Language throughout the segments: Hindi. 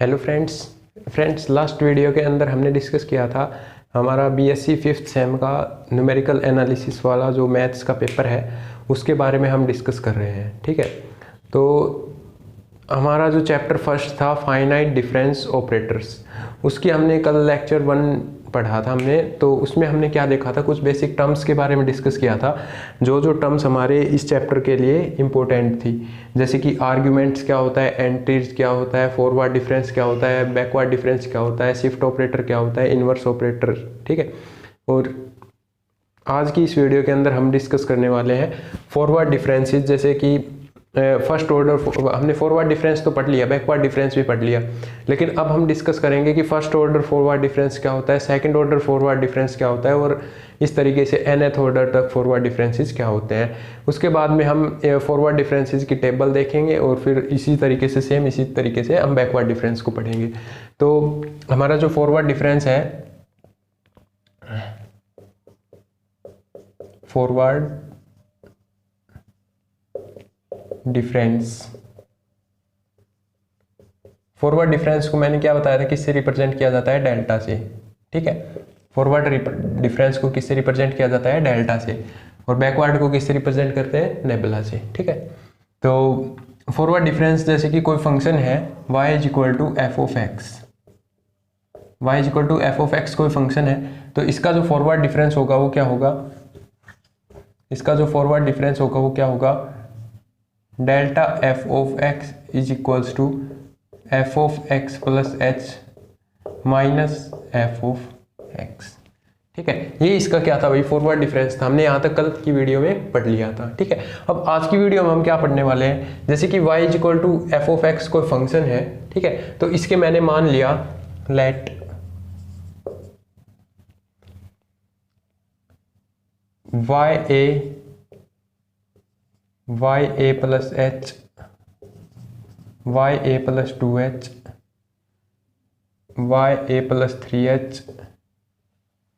हेलो फ्रेंड्स लास्ट वीडियो के अंदर हमने डिस्कस किया था हमारा बीएससी फिफ्थ सेम का न्यूमेरिकल एनालिसिस वाला जो मैथ्स का पेपर है उसके बारे में हम डिस्कस कर रहे हैं। ठीक है, तो हमारा जो चैप्टर फर्स्ट था फाइनाइट डिफरेंस ऑपरेटर्स, उसकी हमने कल लेक्चर 1 पढ़ा था हमने। तो उसमें हमने क्या देखा था, कुछ बेसिक टर्म्स के बारे में डिस्कस किया था, जो टर्म्स हमारे इस चैप्टर के लिए इम्पोर्टेंट थी। जैसे कि आर्ग्यूमेंट्स क्या होता है, एंट्रीज क्या होता है, फॉरवर्ड डिफरेंस क्या होता है, बैकवर्ड डिफरेंस क्या होता है, शिफ्ट ऑपरेटर क्या होता है, इन्वर्स ऑपरेटर। ठीक है, और आज की इस वीडियो के अंदर हम डिस्कस करने वाले हैं फॉरवर्ड डिफरेंसेस। जैसे कि फर्स्ट ऑर्डर हमने फॉरवर्ड डिफरेंस तो पढ़ लिया, बैकवर्ड डिफरेंस भी पढ़ लिया, लेकिन अब हम डिस्कस करेंगे कि फर्स्ट ऑर्डर फॉरवर्ड डिफरेंस क्या होता है, सेकंड ऑर्डर फॉरवर्ड डिफरेंस क्या होता है, और इस तरीके से nth ऑर्डर तक फॉरवर्ड डिफरेंसेस क्या होते हैं। उसके बाद में हम फॉरवर्ड डिफरेंसेस की टेबल देखेंगे और फिर इसी तरीके से हम बैकवर्ड डिफरेंस को पढ़ेंगे। तो हमारा जो फॉरवर्ड डिफरेंस है, फॉरवर्ड डिफरेंस को मैंने क्या बताया था, किससे रिप्रेजेंट किया जाता है, डेल्टा से। ठीक है, फॉरवर्ड डिफरेंस को किससे रिप्रेजेंट किया जाता है, डेल्टा से, और बैकवर्ड को किससे रिप्रेजेंट करते हैं, नेबुला से। ठीक है, तो फॉरवर्ड डिफरेंस जैसे कि कोई फंक्शन है y is equal to f of x, कोई फंक्शन है, तो इसका जो फॉरवर्ड डिफरेंस होगा वो क्या होगा, delta f of x is equals to f of x plus H minus f of x. ठीक है, ये इसका क्या था भाई, फॉरवर्ड डिफरेंस था। हमने यहाँ तक कल की वीडियो में पढ़ लिया था। ठीक है, अब आज की वीडियो में हम क्या पढ़ने वाले हैं, जैसे कि y is equal to f of x कोई फंक्शन है। ठीक है, तो इसके मैंने मान लिया let y a plus h, y a plus 2h, y a plus 3h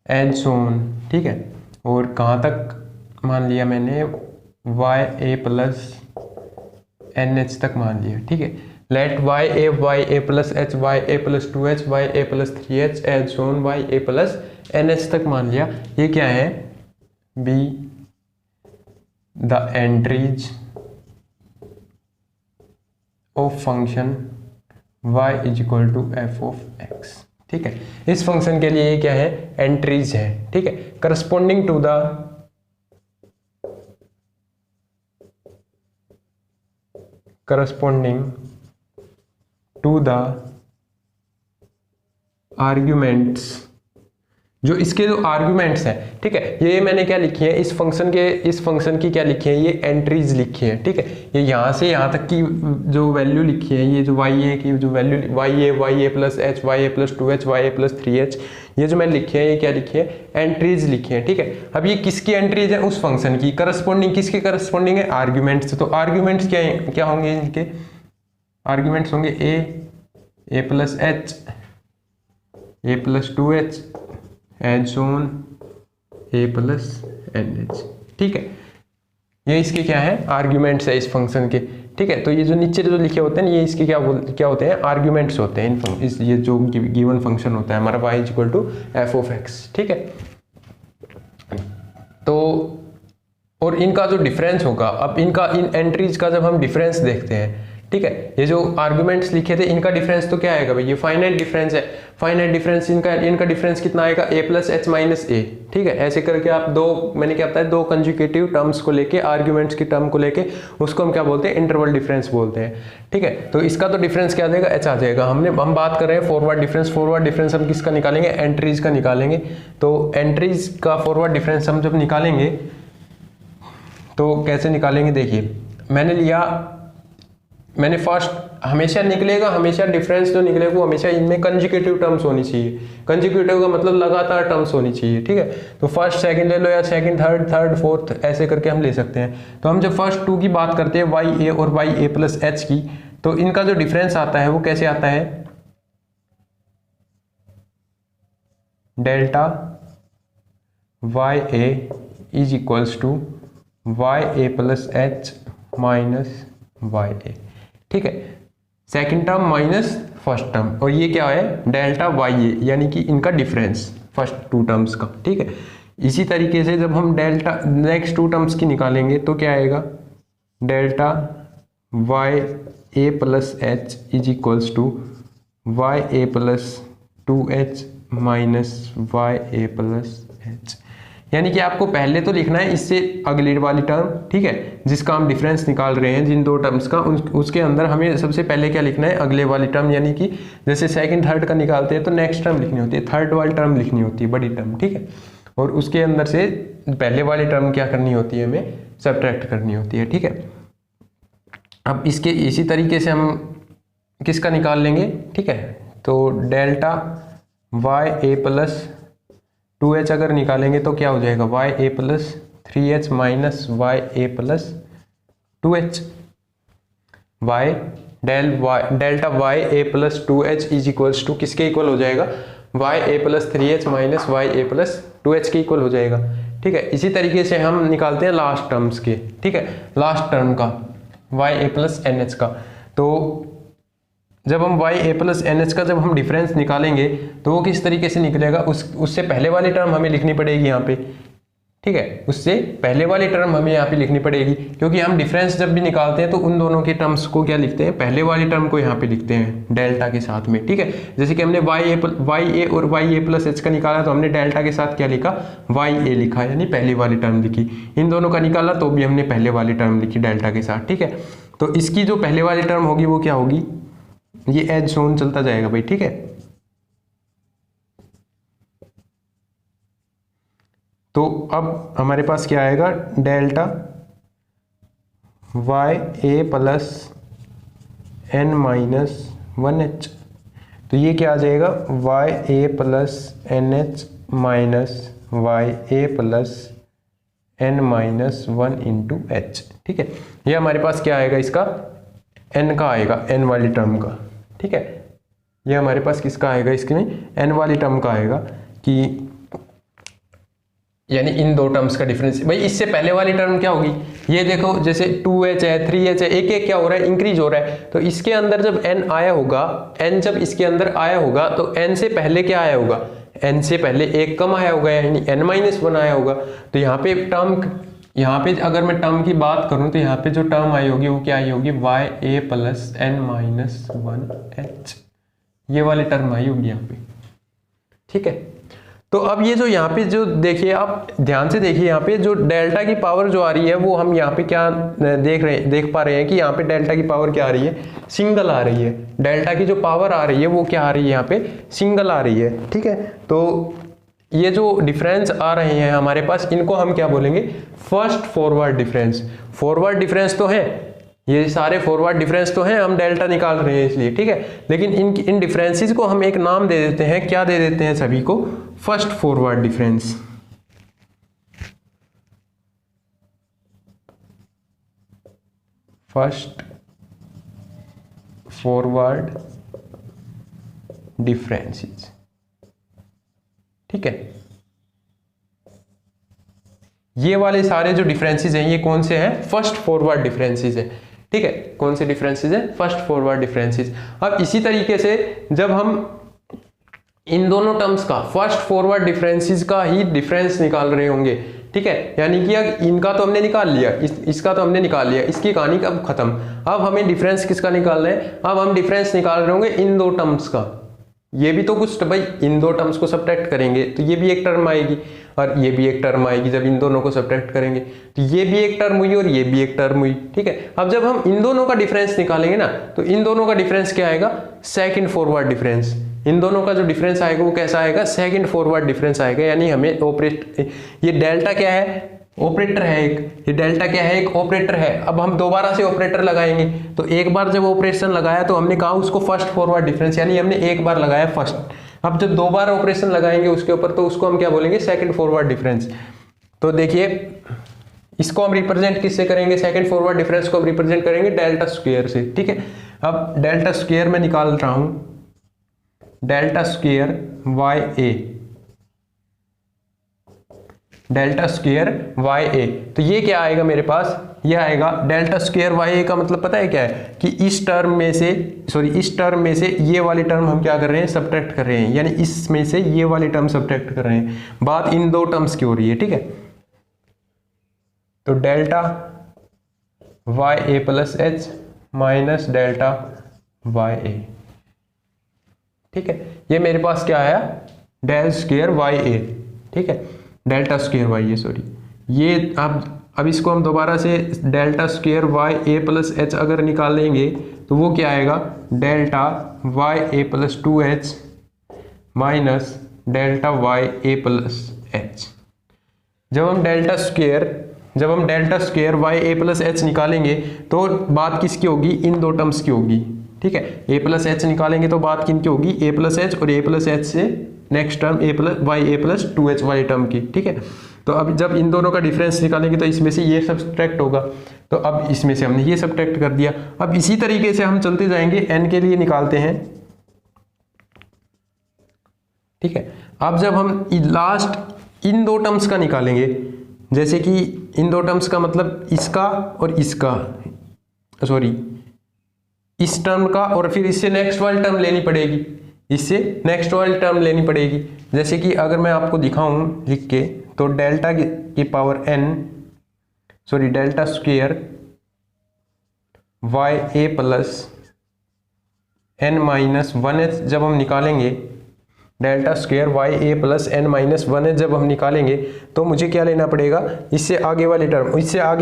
and so on. ठीक है, और कहाँ तक मान लिया मैंने, y a प्लस nh तक मान लिया। ठीक है, let y a plus h, y a plus 2h, y a plus 3h and so on, y a plus nh तक मान लिया। ये क्या है, be the entries of function y is equal to f of x. ठीक है, इस फंक्शन के लिए ये क्या है, एंट्रीज है। ठीक है, करस्पॉन्डिंग टू द आर्ग्यूमेंट्स, जो इसके जो आर्ग्यूमेंट्स हैं। ठीक है, ये मैंने क्या लिखी है, इस फंक्शन की क्या लिखी है, ये एंट्रीज लिखी है। ठीक है, ये यहाँ से यहाँ तक की जो वैल्यू लिखी है, ये जो y a की जो value y a plus h, y a plus 2h, y a plus 3h, ये जो मैंने लिखी है, ये क्या लिखी है, एंट्रीज लिखी है। ठीक है, अब ये किसकी एंट्रीज है, उस फंक्शन की करस्पॉन्डिंग, किसके करस्पॉन्डिंग है, आर्ग्यूमेंट्स। तो आर्ग्यूमेंट्स क्या होंगे, इनके आर्ग्यूमेंट्स होंगे a plus h, a plus 2h and so on, a plus nh। ठीक है, ये इसके क्या है, आर्ग्यूमेंट्स है इस फंक्शन के। ठीक है, तो ये जो नीचे जो लिखे होते हैं, ये इसके क्या होते हैं, आर्ग्यूमेंट्स होते हैं इस ये जो गिवन फंक्शन होता है हमारा y is equal to f of x. ठीक है, तो और इनका जो डिफरेंस होगा, अब इन एंट्रीज का जब हम डिफरेंस देखते हैं, ठीक है, ये जो आर्गुमेंट्स लिखे थे इनका डिफरेंस तो क्या आएगा भाई, ये फाइनाइट डिफरेंस है। फाइनाइट डिफरेंस इनका डिफरेंस कितना आएगा, a प्लस एच माइनस ए। ठीक है, ऐसे करके आप मैंने क्या बताया, दो कंजुगेटिव टर्म्स को लेके, आर्ग्यूमेंट्स की टर्म को लेके, उसको हम क्या बोलते हैं, इंटरवल डिफरेंस बोलते हैं। ठीक है, तो इसका तो डिफरेंस क्या आ जाएगा, h आ जाएगा। हम बात कर रहे हैं फॉरवर्ड डिफरेंस हम किसका निकालेंगे, एंट्रीज का निकालेंगे। तो एंट्रीज का फॉरवर्ड डिफरेंस हम जब निकालेंगे तो कैसे निकालेंगे, देखिए मैंने फर्स्ट हमेशा डिफरेंस जो निकलेगा वो हमेशा इनमें कंजुगेटिव टर्म्स होनी चाहिए। कंजुगेटिव का मतलब लगातार टर्म्स होनी चाहिए। ठीक है, तो फर्स्ट सेकंड ले लो, या सेकंड थर्ड फोर्थ, ऐसे करके हम ले सकते हैं। तो हम जब फर्स्ट 2 की बात करते हैं, y a और y a प्लस h की, तो इनका जो डिफरेंस आता है वो कैसे आता है, delta y a is equals to y a plus h minus y a। ठीक है, second term minus first term, और ये क्या है डेल्टा वाई ए, यानी कि इनका डिफरेंस फर्स्ट टू टर्म्स का, ठीक है। इसी तरीके से जब हम डेल्टा नेक्स्ट टू टर्म्स की निकालेंगे तो क्या आएगा, delta Y A plus h is equals to y A plus 2h minus Y A plus h. यानी कि आपको पहले तो लिखना है इससे अगली वाली टर्म, ठीक है, जिसका हम डिफरेंस निकाल रहे हैं जिन दो टर्म्स का, उसके अंदर हमें सबसे पहले क्या लिखना है, अगले वाली टर्म, यानी कि जैसे सेकंड थर्ड का निकालते हैं तो नेक्स्ट टर्म लिखनी होती है, थर्ड वाली टर्म लिखनी होती है, बड़ी टर्म, ठीक है, और उसके अंदर से पहले वाली टर्म क्या करनी होती है, हमें सब्ट्रैक्ट करनी होती है, ठीक है। अब इसके इसी तरीके से हम किसका निकाल लेंगे, ठीक है, तो डेल्टा वाई ए प्लस 2h अगर निकालेंगे तो क्या हो जाएगा, Y A plus 3h minus Y A plus 2h, y delta Y A plus 2h is equals to किसके इक्वल हो जाएगा, वाई ए प्लस 3h माइनस वाई ए प्लस 2h के इक्वल हो जाएगा, ठीक है। इसी तरीके से हम निकालते हैं लास्ट टर्म्स के, ठीक है, लास्ट टर्म का वाई ए प्लस एन एच का। तो जब हम वाई ए प्लस एन एच का जब हम डिफरेंस निकालेंगे तो वो किस तरीके से निकलेगा, उससे पहले वाली टर्म हमें लिखनी पड़ेगी यहाँ पे, ठीक है, उससे पहले वाली टर्म हमें यहाँ पे लिखनी पड़ेगी, क्योंकि हम डिफरेंस जब भी निकालते हैं तो उन दोनों के टर्म्स को क्या लिखते हैं, पहले वाली टर्म को यहाँ पे लिखते हैं डेल्टा के साथ में, ठीक है। जैसे कि हमने वाई ए और वाई ए प्लस एच का निकाला तो हमने डेल्टा के साथ क्या लिखा, वाई ए लिखा, यानी पहली वाली टर्म लिखी। इन दोनों का निकाला तो भी हमने पहले वाली टर्म लिखी डेल्टा के साथ, ठीक है। तो इसकी जो पहले वाली टर्म होगी वो क्या होगी, ये एज शोन चलता जाएगा भाई, ठीक है। तो अब हमारे पास क्या आएगा, डेल्टा वाई ए प्लस एन माइनस 1h, तो ये क्या आ जाएगा, वाई ए plus N H minus Y ए plus N minus 1 into H, ठीक है। ये हमारे पास क्या आएगा, इसका n का आएगा, n वाली टर्म का, ठीक है। ये हमारे पास किसका आएगा, इसमें n वाली टर्म का आएगा, कि यानी इन दो टर्म्स का डिफरेंस। भाई इससे पहले वाली टर्म क्या होगी, ये देखो जैसे 2h है 3h है, एक एक क्या हो रहा है, इंक्रीज हो रहा है। तो इसके अंदर जब n आया होगा, n जब इसके अंदर आया होगा तो n से पहले क्या आया होगा, n से पहले एक कम आया होगा, यानी n-1 आया होगा। तो यहाँ पे टर्म, यहाँ पे अगर मैं टर्म की बात करूं तो यहाँ पे जो टर्म आई होगी वो क्या आई होगी, वाई ए प्लस एन माइनस 1h, ये वाली टर्म आई होगी यहाँ पे, ठीक है। तो अब ये जो यहाँ पे जो देखिए, आप ध्यान से देखिए, यहाँ पे जो डेल्टा की पावर जो आ रही है वो हम यहाँ पे क्या देख पा रहे हैं कि यहाँ पे डेल्टा की पावर क्या आ रही है, सिंगल आ रही है। डेल्टा की जो पावर आ रही है वो क्या आ रही है, यहाँ पे सिंगल आ रही है, ठीक है। तो ये जो डिफरेंस आ रहे हैं हमारे पास, इनको हम क्या बोलेंगे, first forward difference. Forward difference तो है, ये सारे फॉरवर्ड डिफरेंस तो हैं, हम डेल्टा निकाल रहे हैं इसलिए, ठीक है। लेकिन इन डिफरेंसेस को हम एक नाम दे देते हैं, क्या दे देते हैं सभी को, first forward difference. First forward differences, ठीक है। ये वाले सारे जो डिफरेंसेस हैं ये कौन से हैं, फर्स्ट फॉरवर्ड डिफरेंसेस हैं, ठीक है। कौन से डिफरेंसेस हैं, फर्स्ट फॉरवर्ड डिफरेंसेस। अब इसी तरीके से जब हम इन दोनों टर्म्स का, फर्स्ट फॉरवर्ड डिफरेंसेस का ही डिफरेंस निकाल रहे होंगे, ठीक है, यानी कि इनका तो हमने निकाल लिया, इसका तो हमने निकाल लिया, इसकी कहानी अब खत्म। अब हमें डिफरेंस किसका निकालना है, अब हम डिफरेंस निकाल रहे होंगे इन दो टर्म्स का। ये भी तो कुछ, भाई इन दो टर्म्स को सब्ट्रैक्ट करेंगे तो ये भी एक टर्म आएगी और ये भी एक टर्म आएगी, जब इन दोनों को सब्ट्रैक्ट करेंगे तो ये भी एक टर्म हुई और ये भी एक टर्म हुई, ठीक है। अब जब हम इन दोनों का डिफरेंस निकालेंगे ना, तो इन दोनों का डिफरेंस क्या आएगा, सेकंड फॉरवर्ड डिफरेंस। इन दोनों का जो डिफरेंस आएगा वो कैसा आएगा, सेकंड फॉरवर्ड डिफरेंस आएगा। यानी हमें ये डेल्टा क्या है, ऑपरेटर है एक, ये डेल्टा क्या है, एक ऑपरेटर है। अब हम दोबारा से ऑपरेटर लगाएंगे, तो एक बार जब ऑपरेशन लगाया तो हमने कहा उसको फर्स्ट फॉरवर्ड डिफरेंस, यानी हमने एक बार लगाया फर्स्ट। अब जब दो बार ऑपरेशन लगाएंगे उसके ऊपर तो उसको हम क्या बोलेंगे, सेकंड फॉरवर्ड डिफरेंस। तो देखिए इसको हम रिप्रेजेंट किससे करेंगे, सेकंड फॉरवर्ड डिफरेंस को हम रिप्रेजेंट करेंगे डेल्टा स्क्वायर से, ठीक है। अब डेल्टा स्क्वायर में निकाल रहा हूं, डेल्टा स्क्वायर वाई ए, डेल्टा स्क्वायर वाई ए, तो ये क्या आएगा मेरे पास, ये आएगा डेल्टा स्क्वायर वाई ए का मतलब पता है क्या है कि इस टर्म में से ये वाली टर्म हम क्या कर रहे हैं, सब्ट्रैक्ट कर रहे हैं, यानी इसमें से ये वाली टर्म सब्ट्रैक्ट कर रहे हैं। बात इन दो टर्म्स की हो रही है, ठीक है। तो delta Y A plus H minus delta Y A, ठीक है। ये मेरे पास क्या आया, डेल स्क्वायर वाई ए, ठीक है, delta square Y A, sorry. ये अब इसको हम दोबारा से डेल्टा स्क्वायर वाई ए प्लस एच अगर निकाल लेंगे तो वो क्या आएगा, डेल्टा वाई ए plus 2h minus delta Y ए प्लस एच। जब हम डेल्टा स्क्वायर वाई ए प्लस एच निकालेंगे तो बात किसकी होगी, इन दो टर्म्स की होगी, ठीक है। ए प्लस एच निकालेंगे तो बात किन की होगी, ए प्लस एच और ए प्लस एच से नेक्स्ट टर्म ए प्लस वाई ए प्लस 2h वाली टर्म की, ठीक है। तो अब जब इन दोनों का डिफरेंस निकालेंगे तो इसमें से ये सब्ट्रैक्ट होगा, तो अब इसमें से हमने ये सब्ट्रैक्ट कर दिया। अब इसी तरीके से हम चलते जाएंगे, n के लिए निकालते हैं, ठीक है। अब जब हम लास्ट इन दो टर्म्स का निकालेंगे, जैसे कि इन दो टर्म्स का मतलब इसका और इसका, सॉरी इस टर्म का, और फिर इससे नेक्स्ट वाली टर्म लेनी पड़ेगी, इससे नेक्स्ट वाली टर्म लेनी पड़ेगी। जैसे कि अगर मैं आपको दिखाऊं लिख के, तो डेल्टा की पावर डेल्टा स्क्वायर वाई ए प्लस n माइनस 1h जब हम निकालेंगे, डेल्टा स्क्वायर वाई ए प्लस n माइनस 1h जब हम निकालेंगे तो मुझे क्या लेना पड़ेगा, इससे आगे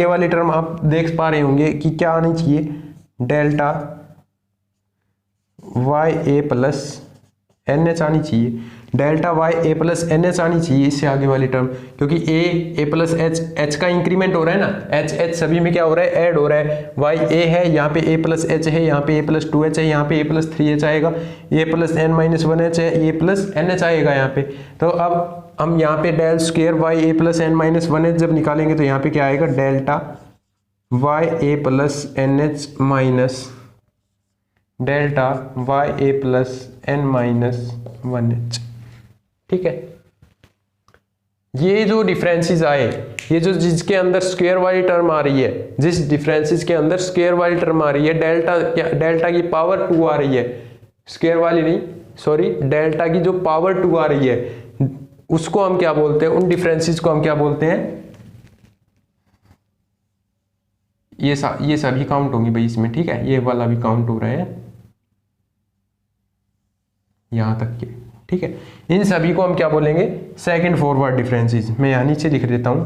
वाली टर्म आप देख पा रहे होंगे कि क्या आनी चाहिए, डेल्टा वाई ए प्लस NH आनी चाहिए, डेल्टा वाई ए प्लस NH आनी चाहिए इससे आगे वाली टर्म, क्योंकि ए प्लस एच का इंक्रीमेंट हो रहा है ना, एच सभी में क्या हो रहा है, ऐड हो रहा है। वाई ए है, यहाँ पे ए प्लस एच है, यहाँ पे ए प्लस 2h है, यहाँ पे ए प्लस 3h आएगा, ए प्लस n माइनस 1h है, ए प्लस NH आएगा यहाँ पे। तो अब हम यहाँ पे डेल स्क्वायर वाई ए प्लस n माइनस 1h जब निकालेंगे तो यहाँ पे क्या आएगा, डेल्टा वाई ए plus NH minus delta Y ए प्लस n माइनस 1h, ठीक है। ये जो डिफरेंसेस आए, ये जो जिसके अंदर स्क्वायर वाली टर्म आ रही है, जिस डिफरेंसेस के अंदर स्क्वायर वाली टर्म आ रही है, डेल्टा की पावर 2 आ रही है, स्क्वायर वाली नहीं, सॉरी डेल्टा की जो पावर 2 आ रही है, उसको हम क्या बोलते हैं, उन डिफरेंसेस को हम क्या बोलते हैं, ये सभी काउंट होंगी भाई इसमें, ठीक है। ये वाला भी काउंट हो रहा है यहां तक के, ठीक है। इन सभी को हम क्या बोलेंगे, सेकंड फॉरवर्ड डिफरेंसेस। मैं यहां नीचे लिख देता हूं,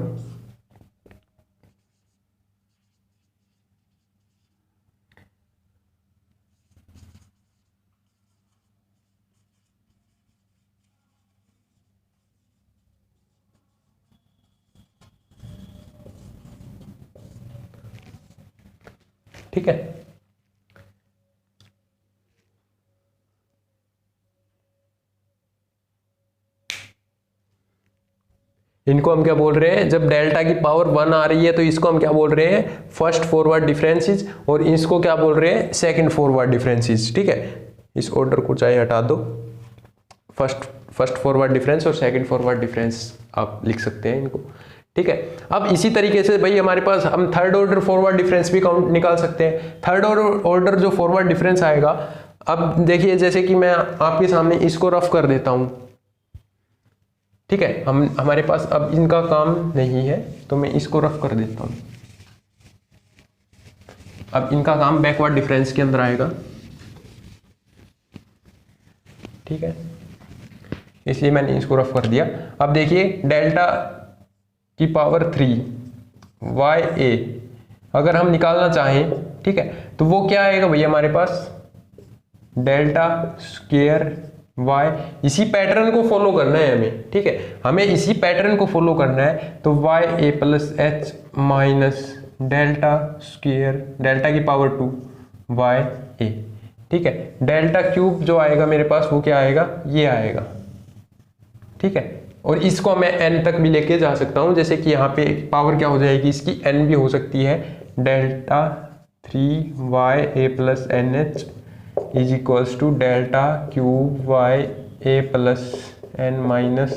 ठीक है। इनको हम क्या बोल रहे हैं, जब डेल्टा की पावर 1 आ रही है तो इसको हम क्या बोल रहे हैं, फर्स्ट फॉरवर्ड डिफरेंसेस, और इसको क्या बोल रहे हैं, सेकंड फॉरवर्ड डिफरेंसेस, ठीक है। इस ऑर्डर को चाहे हटा दो, फर्स्ट फॉरवर्ड डिफरेंस और सेकंड फॉरवर्ड डिफरेंस आप लिख सकते हैं इनको, ठीक है। अब इसी तरीके से भाई हमारे पास हम थर्ड ऑर्डर फॉरवर्ड डिफरेंस भी काउंट निकाल सकते हैं। थर्ड ऑर्डर जो फॉरवर्ड डिफरेंस आएगा, अब देखिए जैसे कि मैं आपके सामने इसको रफ कर देता हूं, ठीक है। हमारे पास अब इनका काम नहीं है तो मैं इसको रफ कर देता हूं। अब इनका काम बैकवर्ड डिफरेंस के अंदर आएगा, ठीक है, इसलिए मैंने इसको रफ कर दिया। अब देखिए डेल्टा की पावर 3 वाई ए अगर हम निकालना चाहें, ठीक है, तो वो क्या आएगा भैया हमारे पास, डेल्टा स्क्वायर वाई, इसी पैटर्न को फॉलो करना है हमें, ठीक है, हमें इसी पैटर्न को फॉलो करना है। तो वाई ए plus H minus delta square, delta की पावर 2 वाई ए, ठीक है। डेल्टा क्यूब जो आएगा मेरे पास वो क्या आएगा, ये आएगा, ठीक है। और इसको मैं n तक भी लेके जा सकता हूं, जैसे कि यहाँ पे पावर क्या हो जाएगी इसकी, n भी हो सकती है, delta 3 y A plus N h is equals to delta cube y A plus N minus,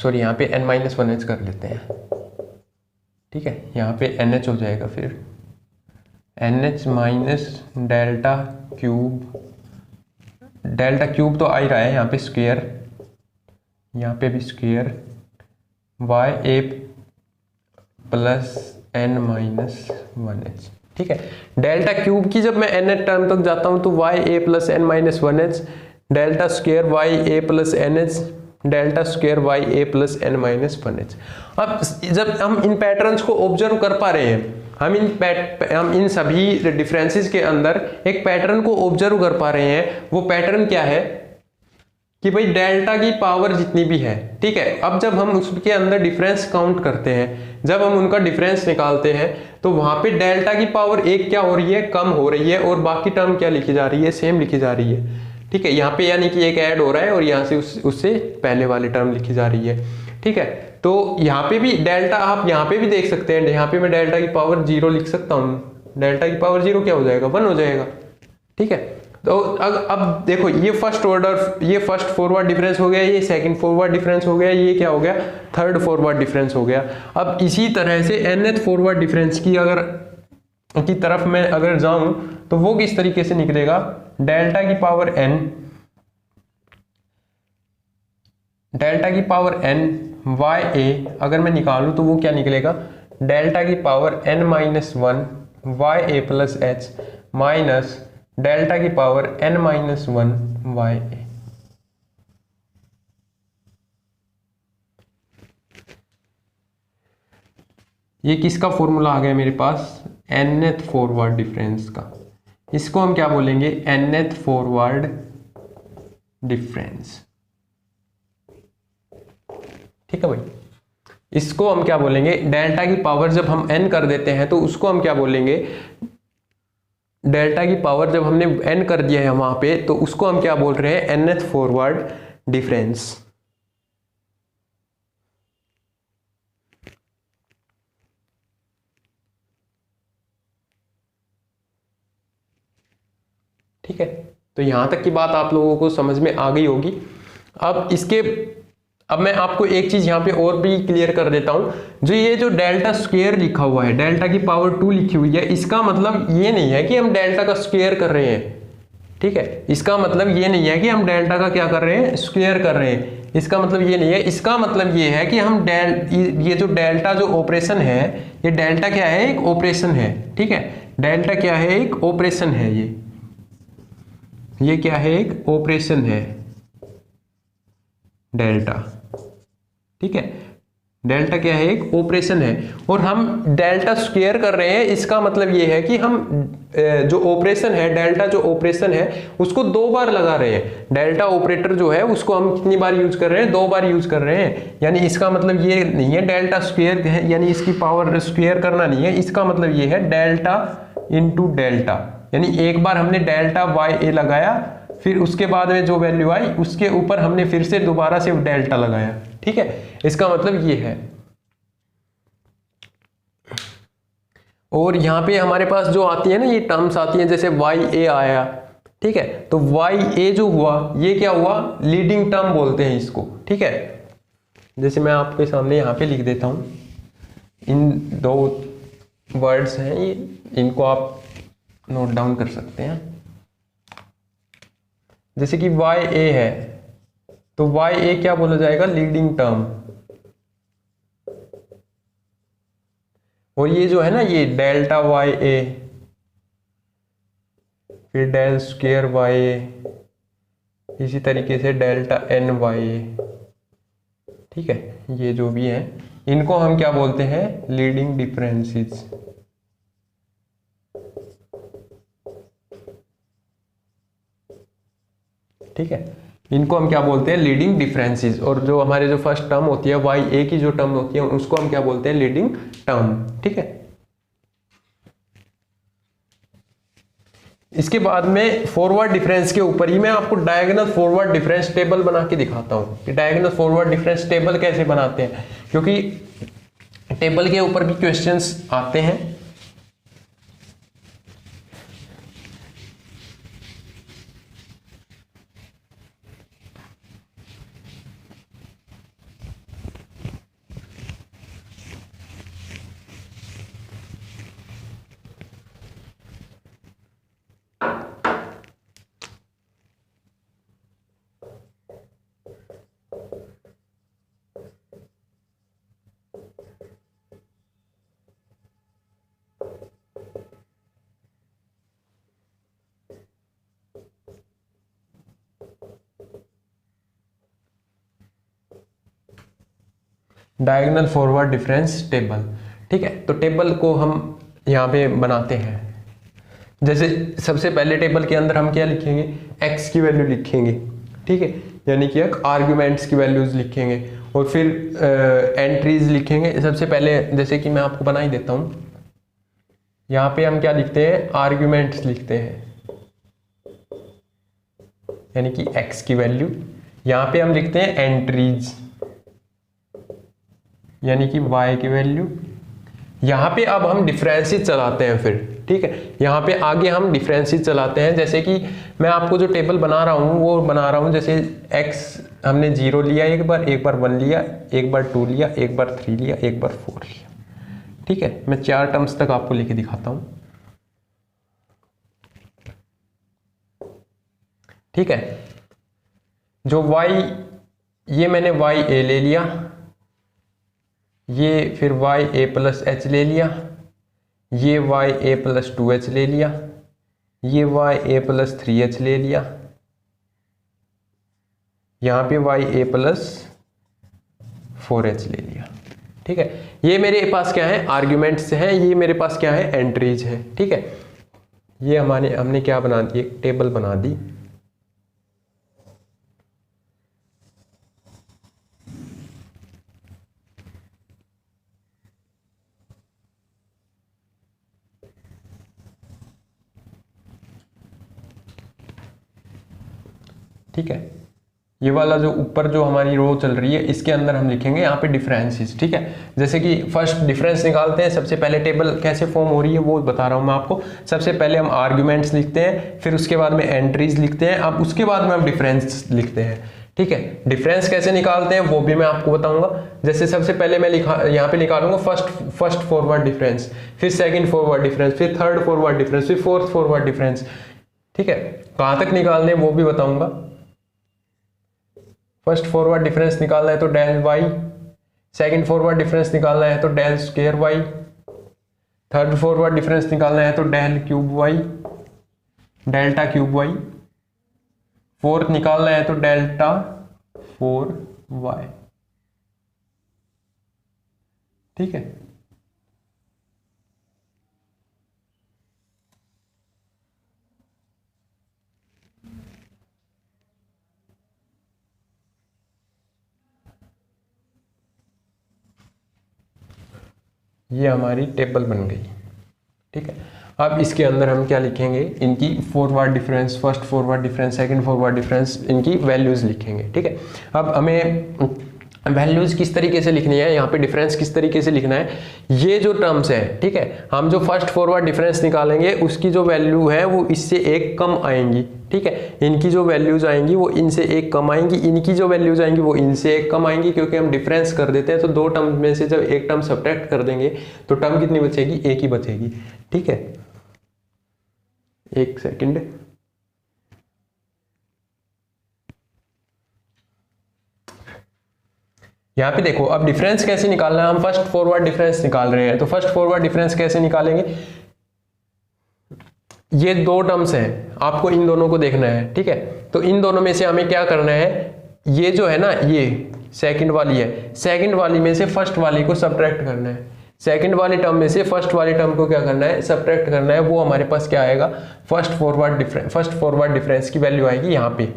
sorry यहाँ पे n माइनस 1h कर लेते हैं, ठीक है, यहाँ पे NH हो जाएगा, फिर NH माइनस डेल्टा क्यूब तो आ ही रहा है यहाँ पे स्क्वेयर, यहाँ पे भी square YA plus N minus 1H। ठीक है, डेल्टा क्यूब की जब मैं NH टर्म तक जाता हूँ तो YA plus N minus 1H, delta square YA plus NH, delta square YA plus N minus 1H। अब जब हम इन पैटर्न्स को ऑब्जर्व कर पा रहे हैं, हम इन सभी डिफरेंसेस के अंदर एक पैटर्न को ऑब्जर्व कर पा रहे हैं। वो पैटर्न क्या है कि भाई डेल्टा की पावर जितनी भी है, ठीक है, अब जब हम उसके अंदर डिफरेंस काउंट करते हैं, जब हम उनका डिफरेंस निकालते हैं, तो वहां पे डेल्टा की पावर एक क्या हो रही है, कम हो रही है, और बाकी टर्म क्या लिखी जा रही है, सेम लिखी जा रही है। ठीक है, यहाँ पे यानी कि एक ऐड हो रहा है और यहाँ से उससे पहले वाली टर्म लिखी जा रही है। ठीक है, तो यहाँ पे भी डेल्टा आप यहाँ पे भी देख सकते हैं, यहाँ पे मैं डेल्टा की पावर 0 लिख सकता हूँ। डेल्टा की पावर 0 क्या हो जाएगा, 1 हो जाएगा। ठीक है, तो अब देखो, ये फर्स्ट फॉरवर्ड डिफरेंस हो गया, ये सेकंड फॉरवर्ड डिफरेंस हो गया, ये क्या हो गया, थर्ड फॉरवर्ड डिफरेंस हो गया। अब इसी तरह से nth फॉरवर्ड डिफरेंस की तरफ मैं अगर जाऊं तो वो किस तरीके से निकलेगा, डेल्टा की पावर n YA अगर मैं निकालूं तो वो क्या निकलेगा, डेल्टा की power n minus 1 YA plus H minus delta की पावर n माइनस 1 YA। ये किसका फॉर्मूला आ गया मेरे पास, nth फॉरवर्ड डिफरेंस का। इसको हम क्या बोलेंगे, nth फॉरवर्ड डिफरेंस। ठीक है भाई, इसको हम क्या बोलेंगे, डेल्टा की पावर जब हम n कर देते हैं तो उसको हम क्या बोलेंगे, डेल्टा की पावर जब हमने n कर दिया है वहां पे, तो उसको हम क्या बोल रहे हैं, nth फॉरवर्ड डिफरेंस। ठीक है, तो यहां तक की बात आप लोगों को समझ में आ गई होगी। अब मैं आपको एक चीज यहां पे और भी क्लियर कर देता हूं, जो डेल्टा स्क्वायर लिखा हुआ है, डेल्टा की पावर 2 लिखी हुई है, इसका मतलब ये नहीं है कि हम डेल्टा का स्क्वायर कर रहे हैं। ठीक है, इसका मतलब ये नहीं है कि हम डेल्टा का क्या कर रहे हैं, स्क्वायर कर रहे हैं। इसका मतलब ये नहीं है, इसका मतलब ये है कि हम ये जो डेल्टा जो ऑपरेशन है, ये डेल्टा क्या है, एक ऑपरेशन है। ठीक है, डेल्टा क्या है, एक ऑपरेशन है। ये क्या है, एक ऑपरेशन है डेल्टा। ठीक है, डेल्टा क्या है, एक ऑपरेशन है, और हम डेल्टा स्क्वायर कर रहे हैं। इसका मतलब ये है कि हम जो ऑपरेशन है, डेल्टा जो ऑपरेशन है, उसको 2 बार लगा रहे हैं। डेल्टा ऑपरेटर जो है उसको हम कितनी बार यूज कर रहे हैं, 2 बार यूज कर रहे हैं। यानी इसका मतलब ये नहीं है डेल्टा स्क्वायर है, यानी इसकी पावर स्क्वायर करना नहीं है। इसका मतलब ये है डेल्टा इंटू डेल्टा, यानी एक बार हमने डेल्टा YA लगाया, फिर उसके बाद में जो वैल्यू आई उसके ऊपर हमने फिर से दोबारा से डेल्टा लगाया। ठीक है, इसका मतलब ये है। और यहां पे हमारे पास जो आती है ना, ये टर्म्स आती हैं, जैसे YA आया। ठीक है, तो YA जो हुआ, ये क्या हुआ, लीडिंग टर्म बोलते हैं इसको। ठीक है, जैसे मैं आपके सामने यहां पे लिख देता हूं, इन 2 वर्ड्स हैं ये, इनको आप नोट डाउन कर सकते हैं। जैसे कि YA है, तो YA क्या बोला जाएगा, लीडिंग टर्म। और ये जो है ना, ये डेल्टा YA, फिर डेल स्क्वायर YA, इसी तरीके से डेल्टा NYA। ठीक है, ये जो भी है, इनको हम क्या बोलते हैं, लीडिंग डिफरेंसेस। ठीक है, इनको हम क्या बोलते हैं, लीडिंग डिफरेंसेस। और जो हमारे जो फर्स्ट टर्म होती है, YA की जो टर्म होती है, उसको हम क्या बोलते हैं, लीडिंग टर्म। ठीक है, इसके बाद में फॉरवर्ड डिफरेंस के ऊपर ही मैं आपको डायगोनल फॉरवर्ड डिफरेंस टेबल बना के दिखाता हूं कि डायगोनल फॉरवर्ड डिफरेंस टेबल कैसे बनाते हैं, क्योंकि टेबल के ऊपर भी क्वेश्चंस आते हैं। Diagonal forward difference table. ठीक है, तो टेबल को हम यहाँ पे बनाते हैं। जैसे सबसे पहले टेबल के अंदर हम क्या लिखेंगे, x की वैल्यू लिखेंगे। ठीक है, यानी कि एक आर्ग्यूमेंट्स की वैल्यूज लिखेंगे और फिर एंट्रीज लिखेंगे। सबसे पहले जैसे कि मैं आपको बना ही देता हूँ, यहाँ पे हम क्या लिखते हैं, आर्ग्यूमेंट्स लिखते हैं, यानी कि x की वैल्यू। यहाँ पे हम लिखते हैं एंट्रीज, यानी कि y की वैल्यू। यहाँ पे अब हम डिफरेंसेस चलाते हैं फिर। ठीक है, यहाँ पे आगे हम डिफरेंसेस चलाते हैं। जैसे कि मैं आपको जो टेबल बना रहा हूँ वो बना रहा हूँ, जैसे x हमने 0 लिया एक बार 1 लिया, एक बार 2 लिया, एक बार 3 लिया, एक बार 4 लिया। ठीक है, मैं 4 टर्म्स तक आपको लेके दिखाता हूँ। ठीक है, जो y, ये मैंने y a ले लिया, ये फिर y a प्लस h ले लिया, ये y a प्लस 2h ले लिया, ये y a प्लस 3h ले लिया, यहाँ पे y a प्लस 4h ले लिया। ठीक है, ये मेरे पास क्या है, आर्ग्यूमेंट्स हैं, ये मेरे पास क्या है, एंट्रीज है। ठीक है, ये हमने क्या बना दी, एक टेबल बना दी। ठीक है, ये वाला जो ऊपर जो हमारी रो चल रही है इसके अंदर हम लिखेंगे यहाँ पे डिफरेंसेस। ठीक है, जैसे कि फर्स्ट डिफरेंस निकालते हैं। सबसे पहले टेबल कैसे फॉर्म हो रही है वो बता रहा हूँ मैं आपको। सबसे पहले हम आर्ग्यूमेंट्स लिखते हैं, फिर उसके बाद में एंट्रीज लिखते हैं, अब उसके बाद में हम डिफरेंस लिखते हैं। ठीक है, डिफरेंस कैसे निकालते हैं वो भी मैं आपको बताऊंगा। जैसे सबसे पहले मैं यहाँ पे निकालूंगा फर्स्ट फॉरवर्ड डिफरेंस, फिर सेकंड फॉरवर्ड डिफरेंस, फिर थर्ड फॉरवर्ड डिफरेंस, फिर फोर्थ फॉरवर्ड डिफरेंस। ठीक है, कहाँ तक निकालने वो भी बताऊंगा। फर्स्ट फॉरवर्ड डिफरेंस निकालना है तो del y, second forward difference निकालना है तो del square y, third forward difference निकालना है तो del cube y, delta cube y, fourth निकालना है तो डेल्टा 4y। ठीक है, ये हमारी टेबल बन गई। ठीक है, अब इसके अंदर हम क्या लिखेंगे, इनकी forward difference, first forward difference, second forward difference, इनकी वैल्यूज लिखेंगे। ठीक है, अब हमें वैल्यूज किस तरीके से लिखनी है, यहाँ पे डिफरेंस किस तरीके से लिखना है, ये जो टर्म्स है। ठीक है, हम जो फर्स्ट फॉरवर्ड डिफरेंस निकालेंगे उसकी जो वैल्यू है वो इससे एक कम आएंगी। ठीक है, इनकी जो वैल्यूज आएंगी वो इनसे एक कम आएंगी, इनकी जो वैल्यूज आएंगी वो इनसे एक कम आएंगी, क्योंकि हम डिफरेंस कर देते हैं। तो दो टर्म में से जब एक टर्म सब्ट्रैक्ट कर देंगे तो टर्म कितनी बचेगी, एक ही बचेगी। ठीक है, एक सेकंड, यहाँ पे देखो, अब डिफरेंस कैसे निकालना है, हम फर्स्ट फॉरवर्ड डिफरेंस निकाल रहे हैं। तो फर्स्ट फॉरवर्ड डिफरेंस कैसे निकालेंगे, ये दो टर्म्स हैं, आपको इन दोनों को देखना है। ठीक है, तो इन दोनों में से हमें क्या करना है, ये जो है ना, ये सेकंड वाली है, सेकंड वाली में से फर्स्ट वाली को सब्ट्रैक्ट करना है। सेकंड वाली टर्म में से फर्स्ट वाली टर्म को क्या करना है, सब्ट्रैक्ट करना है। वो हमारे पास क्या आएगा, फर्स्ट फॉरवर्ड डिफरेंस की वैल्यू आएगी यहाँ पे।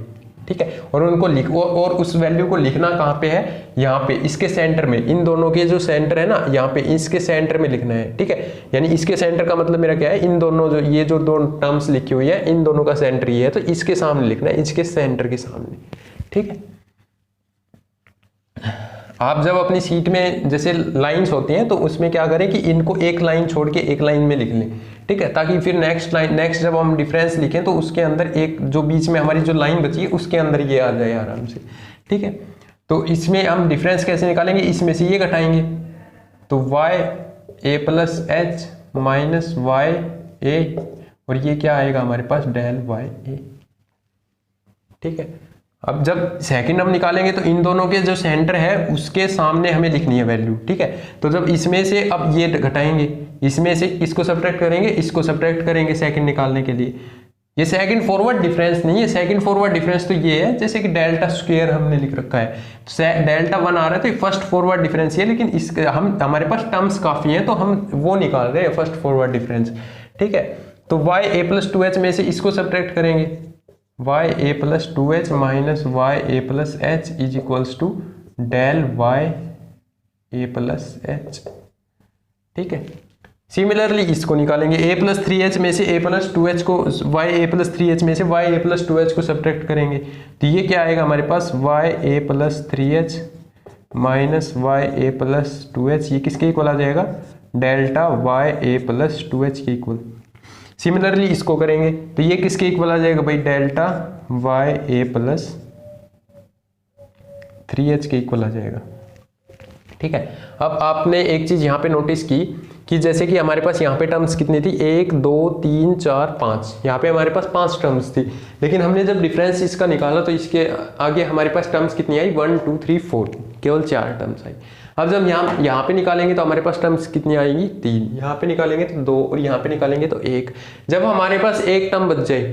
ठीक है, और उनको लिखो, और उस वैल्यू को लिखना कहाँ पे है, यहाँ पे इसके सेंटर में, इन दोनों के जो सेंटर है ना, यहाँ पे इसके सेंटर में लिखना है। ठीक है, यानी इसके सेंटर का मतलब मेरा क्या है, इन दोनों जो ये जो दो टर्म्स लिखी हुई है इन दोनों का सेंटर ये है, तो इसके सामने लिखना है, इसके सेंटर के सामने। ठीक है, आप जब अपनी सीट में जैसे लाइंस होती हैं तो उसमें क्या करें कि इनको एक लाइन छोड़ के एक लाइन में लिख लें। ठीक है, ताकि फिर नेक्स्ट जब हम डिफरेंस लिखें तो उसके अंदर एक जो बीच में हमारी जो लाइन बची है उसके अंदर ये आ जाए आराम से। ठीक है, तो इसमें हम डिफरेंस कैसे निकालेंगे, इसमें से ये घटाएंगे तो y a plus H minus Y A, और ये क्या आएगा हमारे पास, डेल y a। ठीक है, अब जब सेकंड हम निकालेंगे तो इन दोनों के जो सेंटर है उसके सामने हमें लिखनी है वैल्यू। ठीक है, तो जब इसमें से अब ये घटाएंगे, इसमें से इसको सब्ट्रैक्ट करेंगे, इसको सब्ट्रैक्ट करेंगे सेकंड निकालने के लिए, ये सेकंड फॉरवर्ड डिफरेंस नहीं है, सेकंड फॉरवर्ड डिफरेंस तो ये है जैसे कि डेल्टा स्क्वायर हमने लिख रखा है, डेल्टा 1 आ रहा है तो ये फर्स्ट फॉरवर्ड डिफरेंस है, लेकिन इस हमारे पास टर्म्स काफी हैं तो हम वो निकाल रहे हैं फर्स्ट फॉरवर्ड डिफरेंस, ठीक है। तो y a प्लस 2h में से इसको सब्ट्रैक्ट करेंगे, y a plus 2h minus y a plus h is equals to del y a plus h, ठीक है। सिमिलरली इसको निकालेंगे, a प्लस 3h में से a प्लस 2h को y a प्लस 3h में से y a प्लस 2h को सब्ट्रैक्ट करेंगे तो ये क्या आएगा हमारे पास y a plus 3h minus y a plus 2h, ये किसके इक्वल आ जाएगा, delta y a plus 2h के इक्वल। सिमिलरली इसको करेंगे तो ये किसके इक्वल आ जाएगा भाई, delta y a plus 3h के इक्वल आ जाएगा, ठीक है। अब आपने एक चीज यहाँ पे नोटिस की कि जैसे कि हमारे पास यहाँ पे टर्म्स कितनी थी, 1 2 3 4 5, यहाँ पे हमारे पास 5 टर्म्स थी, लेकिन हमने जब डिफरेंस इसका निकाला तो इसके आगे हमारे पास टर्म्स कितनी आई, 1 2 3 4, केवल 4 टर्म्स आई। अब जब यहाँ पे निकालेंगे तो हमारे पास टर्म्स कितनी आएंगी, 3, यहाँ पे निकालेंगे तो 2 और यहाँ पे निकालेंगे तो 1। जब हमारे पास एक टर्म बच जाए,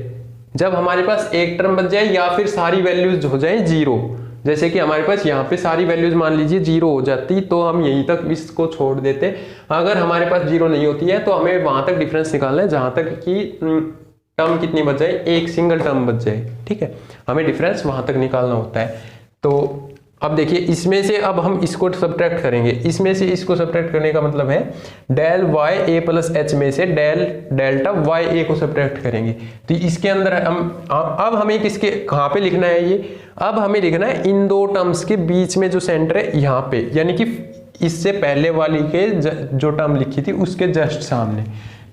जब हमारे पास एक टर्म बच जाए या फिर सारी वैल्यूज हो जाए 0, जैसे कि हमारे पास यहाँ पे सारी वैल्यूज मान लीजिए 0 हो जाती तो हम यहीं तक इसको छोड़ देते। अगर हमारे पास 0 नहीं होती है तो हमें वहां तक डिफरेंस निकालना है जहां तक कि टर्म कितनी बच जाए, एक सिंगल टर्म बच जाए, ठीक है। हमें डिफरेंस वहां तक निकालना होता है। तो अब देखिए इसमें से अब हम इसको सब्ट्रैक्ट करेंगे, इसमें से इसको सब्ट्रैक्ट करने का मतलब है del y a plus h में से डेल्टा y a को सब्ट्रैक्ट करेंगे तो इसके अंदर हम अब हमें किसके कहाँ पे लिखना है, ये अब हमें लिखना है इन दो टर्म्स के बीच में जो सेंटर है यहाँ पे, यानी कि इससे पहले वाली के जो टर्म लिखी थी उसके जस्ट सामने।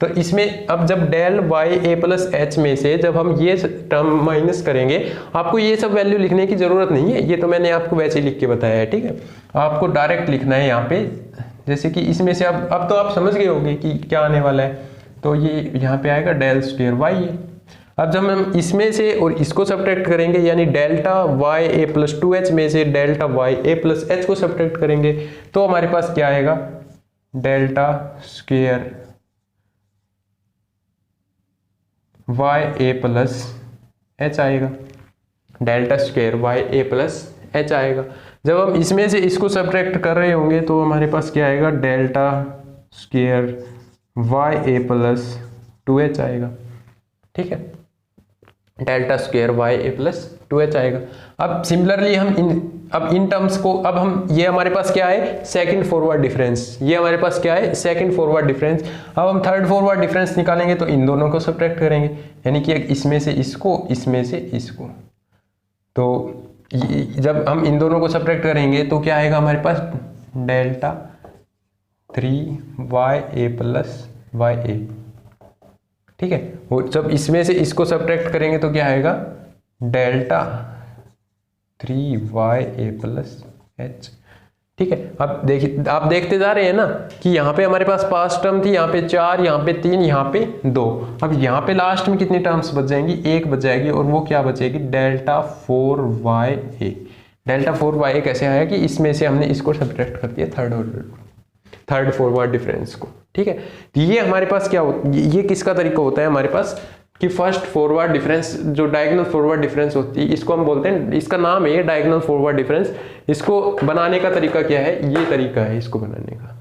तो इसमें अब जब del y a plus h में से जब हम ये टर्म माइनस करेंगे, आपको ये सब वैल्यू लिखने की जरूरत नहीं है, ये तो मैंने आपको वैसे ही लिख के बताया है, ठीक है। आपको डायरेक्ट लिखना है यहाँ पे, जैसे कि इसमें से अब तो आप समझ गए होंगे कि क्या आने वाला है। तो ये यहाँ पे आएगा डेल स्क्वायर y है। अब जब हम इसमें से और इसको सब्ट्रैक्ट करेंगे, यानी delta y a plus 2h में से delta y a plus h को सब्ट्रैक्ट करेंगे तो हमारे पास क्या आएगा, delta square y a plus h आएगा, delta square y a plus h आएगा। जब हम इसमें से इसको सब्ट्रैक्ट कर रहे होंगे तो हमारे पास क्या आएगा, delta square y a plus 2h आएगा, ठीक है। Delta square y a plus 2h आएगा। अब सिमिलरली हम इन टर्म्स को अब हम ये हमारे पास क्या है, सेकंड फॉरवर्ड डिफरेंस, ये हमारे पास क्या है, सेकंड फॉरवर्ड डिफरेंस। अब हम थर्ड फॉरवर्ड डिफरेंस निकालेंगे तो इन दोनों को सब्ट्रैक्ट करेंगे, यानी कि इसमें से इसको, इसमें से इसको। तो जब हम इन दोनों को सब्ट्रैक्ट करेंगे तो क्या आएगा हमारे पास, delta 3y a plus y a, ठीक है। और जब इसमें से इसको सब्ट्रैक्ट करेंगे तो क्या आएगा, delta 3y a plus h, ठीक है। अब देखिए आप देखते जा रहे हैं ना कि यहाँ पे हमारे पास 5 टर्म थी, यहाँ पे 4, यहाँ पे 3, यहाँ पे 2। अब यहाँ पे लास्ट में कितनी टर्म्स बच जाएंगी, 1 बच जाएगी, और वो क्या बचेगी, delta 4y a। Delta 4y a कैसे आया कि इसमें से हमने इसको सब्ट्रैक्ट कर दिया थर्ड फॉरवर्ड डिफरेंस को, ठीक है। तो ये हमारे पास क्या होता है, ये किसका तरीका होता है हमारे पास कि फर्स्ट फॉरवर्ड डिफरेंस जो डायगोनल फॉरवर्ड डिफरेंस होती है, इसको हम बोलते हैं, इसका नाम है ये डायगोनल फॉरवर्ड डिफरेंस। इसको बनाने का तरीका क्या है, ये तरीका है इसको बनाने का।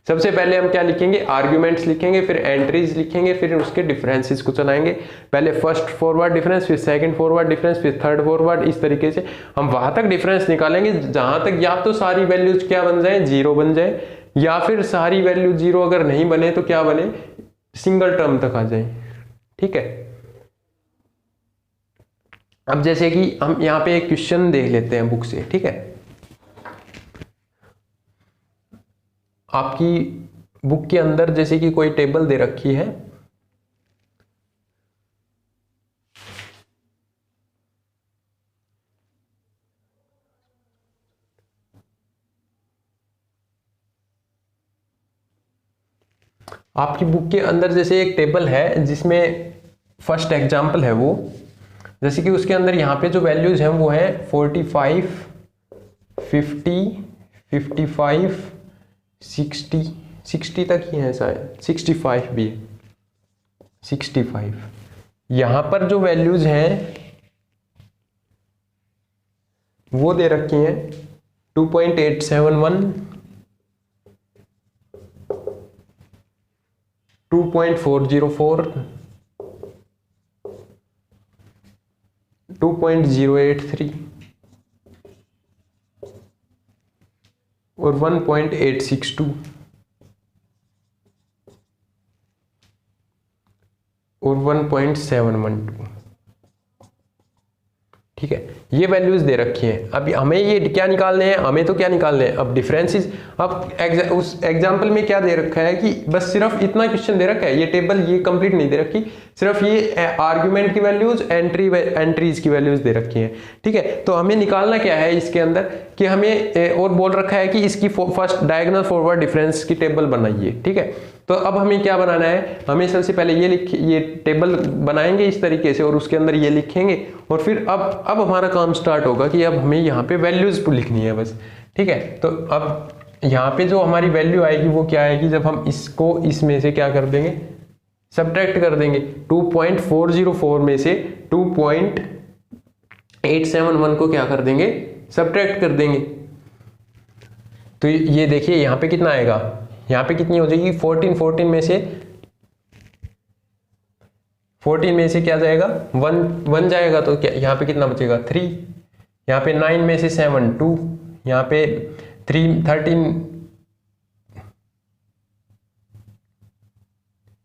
सबसे पहले हम क्या लिखेंगे, आर्ग्यूमेंट्स लिखेंगे, फिर एंट्रीज लिखेंगे, फिर उसके डिफरेंसेस को चलाएंगे। पहले फर्स्ट फॉरवर्ड डिफरेंस, फिर सेकंड फॉरवर्ड डिफरेंस, फिर थर्ड फॉरवर्ड, इस तरीके से हम वहां तक डिफरेंस निकालेंगे जहां तक या तो सारी वैल्यूज क्या बन जाए, 0 बन जाए, या फिर सारी वैल्यू 0 अगर नहीं बने तो क्या बने, सिंगल टर्म तक आ जाए, ठीक है। अब जैसे कि हम यहाँ पे एक क्वेश्चन देख लेते हैं बुक से, ठीक है। आपकी बुक के अंदर जैसे कि कोई टेबल दे रखी है, आपकी बुक के अंदर जैसे एक टेबल है जिसमें फर्स्ट एग्जाम्पल है वो, जैसे कि उसके अंदर यहाँ पे जो वैल्यूज हैं वो है 45, 50, 55, 60 तक ही है शायद, 65 भी है, 65, यहां पर जो वैल्यूज हैं वो दे रखी हैं 2.871, 2.404, 2.083 और 1.862 और 1.712। ठीक है, ये वैल्यूज दे रखी हैं। अब हमें ये क्या निकालने हैं, हमें तो क्या निकालने हैं अब डिफरेंसेस। अब उस एग्जांपल में क्या दे रखा है कि बस सिर्फ इतना क्वेश्चन दे रखा है, ये टेबल ये कंप्लीट नहीं दे रखी, सिर्फ ये आर्गुमेंट की वैल्यूज, एंट्रीज की वैल्यूज दे रखी हैं। ठीक है, तो हमें निकालना क्या है इसके अंदर कि हमें और बोल रखा है कि इसकी फर्स्ट डायगोनल फॉरवर्ड डिफरेंस की टेबल बनाइए। ठीक है, तो अब हमें क्या बनाना है, हमें सबसे पहले ये टेबल बनाएंगे इस तरीके से और उसके अंदर ये लिखेंगे और फिर अब हमारा काम स्टार्ट होगा कि अब हमें यहाँ पे वैल्यूज लिखनी है बस। ठीक है, तो अब यहाँ पे जो हमारी वैल्यू आएगी वो क्या आएगी, जब हम इसको इसमें से क्या कर देंगे, सब्ट्रैक्ट कर देंगे। 2.404 में से 2.871 को क्या कर देंगे, सब्ट्रैक्ट कर देंगे। तो ये देखिए यहाँ पे कितना आएगा, यहाँ पे कितनी हो जाएगी 14 में से क्या जाएगा 1 जाएगा, तो क्या यहाँ पे कितना बचेगा 3, यहाँ पे 9 में से 7 2, यहाँ पे 13,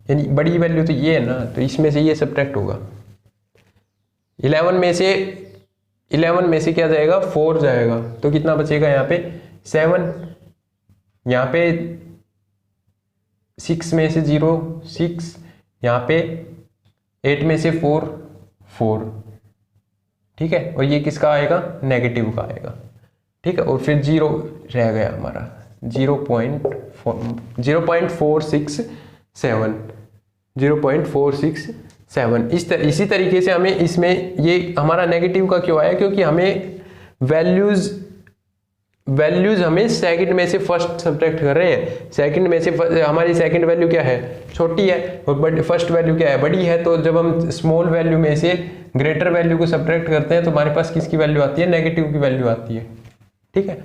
यानी बड़ी वैल्यू तो ये है ना, तो इसमें से ये सब्ट्रैक्ट होगा। 11 में से क्या जाएगा 4 जाएगा, तो कितना बचेगा यहाँ पे 7, यहाँ पे 6 में से 0 6, यहाँ पे 8 में से 4 4। ठीक है, और ये किसका आएगा, नेगेटिव का आएगा। ठीक है, और फिर 0 रह गया हमारा 0.467। इसी तरीके से हमें इसमें ये हमारा नेगेटिव का क्यों आया, क्योंकि हमें वैल्यूज हमें सेकंड में से फर्स्ट सब्ट्रैक्ट कर रहे हैं। सेकंड में से हमारी सेकंड वैल्यू क्या है, छोटी है, और फर्स्ट वैल्यू क्या है, बड़ी है। तो जब हम स्मॉल वैल्यू में से ग्रेटर वैल्यू को सब्ट्रैक्ट करते हैं तो हमारे पास किसकी वैल्यू आती है, नेगेटिव की वैल्यू आती है। ठीक है,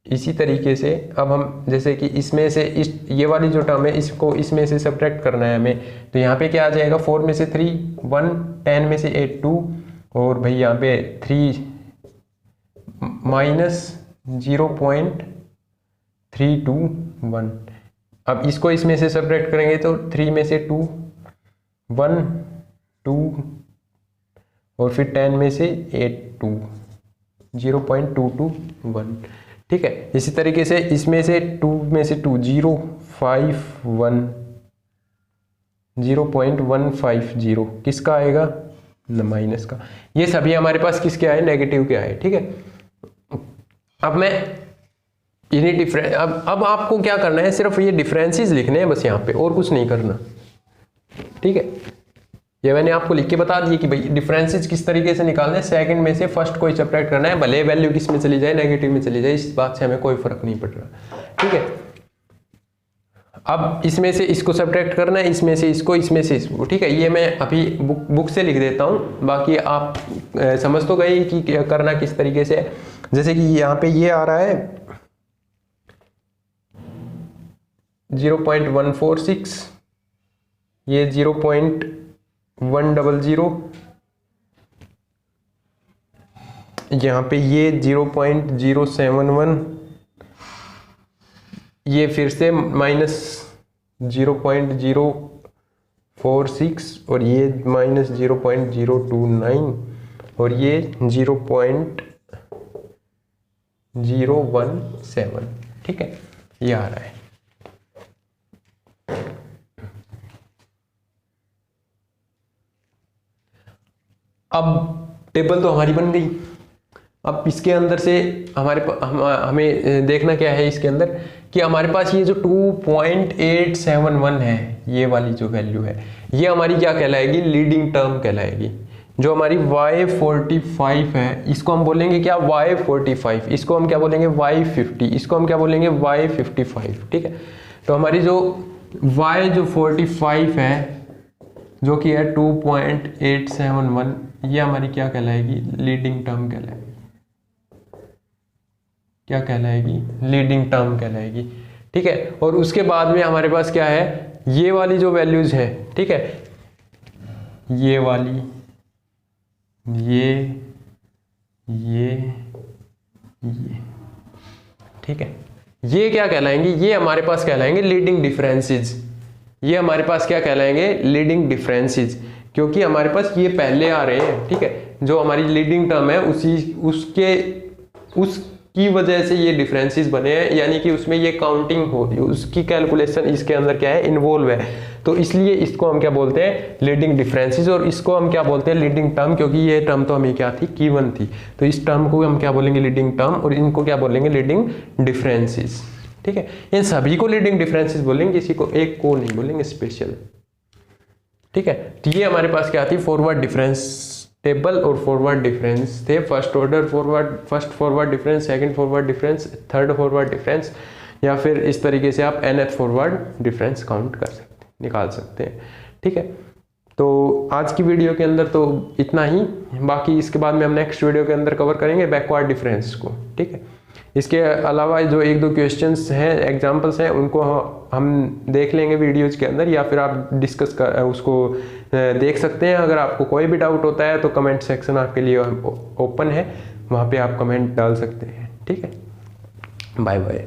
इसी तरीके से अब हम जैसे कि इसमें से ये वाली जो टर्म है इसको इसमें से सब्ट्रैक्ट करना है हमें, तो यहाँ पे क्या आ जाएगा 4 में से 3 1, 10 में से 8 2, और भाई यहाँ पे 3 माइनस 0.321। अब इसको इसमें से सब्ट्रैक्ट करेंगे तो 3 में से 2 1 2, और फिर 10 में से 8 2 0.221। ठीक है, इसी तरीके से इसमें से 2 में से 2 0 5 1 0.150 किसका आएगा, माइनस का। ये सभी हमारे पास किसके आए, नेगेटिव के आए। ठीक है, अब मैं इन्हीं डिफरेंस अब आपको क्या करना है, सिर्फ ये डिफरेंसेस लिखने हैं बस यहाँ पे, और कुछ नहीं करना। ठीक है, ये मैंने आपको लिख के बता दिया कि भाई डिफरेंसेस किस तरीके से निकालने हैं। सेकंड में से फर्स्ट कोई सब्ट्रैक्ट करना है, भले वैल्यू किस में चली जाए, नेगेटिव में चली जाए, इस बात से हमें कोई फर्क नहीं पड़ रहा। ठीक है, अब इसमें से इसको सब्ट्रैक्ट करना है, इसमें से इसको, इसमें से इसको। ठीक है, ये मैं अभी बुक से लिख देता हूँ, बाकी आप समझ तो गए कि करना किस तरीके से है। जैसे कि यहाँ पे ये आ रहा है 0.146, ये 0.100, यहाँ पे ये 0.071, ये फिर से माइनस 0.046, और ये माइनस 0.029, और ये 0.017। ठीक है, ये आ रहा है। अब टेबल तो हमारी बन गई। अब इसके अंदर से हमें देखना क्या है इसके अंदर कि हमारे पास ये जो 2.871 है, ये वाली जो वैल्यू है, ये हमारी क्या कहलाएगी, लीडिंग टर्म कहलाएगी। जो हमारी y45 है, इसको हम बोलेंगे क्या, y45, इसको हम क्या बोलेंगे y50, इसको हम क्या बोलेंगे y55। ठीक है, तो हमारी जो y जो 45 है जो कि है 2.871, ये हमारी क्या कहलाएगी, लीडिंग टर्म कहलाएगी। क्या कहलाएगी, लीडिंग टर्म कहलाएगी। ठीक है, और उसके बाद में हमारे पास क्या है, ये वाली जो वैल्यूज है, ठीक है, ये वाली, ये ठीक है, ये क्या कहलाएंगे, ये हमारे पास कहलाएंगे लीडिंग डिफरेंसेस। ये हमारे पास क्या कहलाएंगे, लीडिंग डिफरेंसेस, क्योंकि हमारे पास ये पहले आ रहे हैं। ठीक है, जो हमारी लीडिंग टर्म है उसकी वजह से ये डिफरेंसेस बने हैं, यानी कि उसमें ये काउंटिंग हो, उसकी कैलकुलेशन इसके अंदर क्या है, इन्वॉल्व है। तो इसलिए इसको हम क्या बोलते हैं, लीडिंग डिफरेंसेस, और इसको हम क्या बोलते हैं, लीडिंग टर्म, क्योंकि ये टर्म तो हमें क्या थी, गिवन थी। तो इस टर्म को हम क्या बोलेंगे, लीडिंग टर्म, और इनको क्या बोलेंगे, लीडिंग डिफरेंसेस। ठीक है, इन सभी को लीडिंग डिफरेंसेस बोलेंगे, किसी को एक को नहीं बोलेंगे, स्पेशल। ठीक है, तो ये हमारे पास क्या थी, फॉरवर्ड डिफरेंस टेबल और फॉरवर्ड डिफरेंस थे। First forward difference, second forward difference, third forward difference, या फिर इस तरीके से आप nth फॉरवर्ड डिफरेंस काउंट कर सकते हैं, निकाल सकते हैं। ठीक है, तो आज की वीडियो के अंदर तो इतना ही, बाकी इसके बाद में हम नेक्स्ट वीडियो के अंदर कवर करेंगे बैकवर्ड डिफरेंस को। ठीक है, इसके अलावा जो एक दो क्वेश्चंस हैं, एग्जांपल्स हैं, उनको हम देख लेंगे वीडियोज के अंदर, या फिर आप डिस्कस कर उसको देख सकते हैं। अगर आपको कोई भी डाउट होता है तो कमेंट सेक्शन आपके लिए ओपन है, वहाँ पे आप कमेंट डाल सकते हैं। ठीक है, बाय बाय।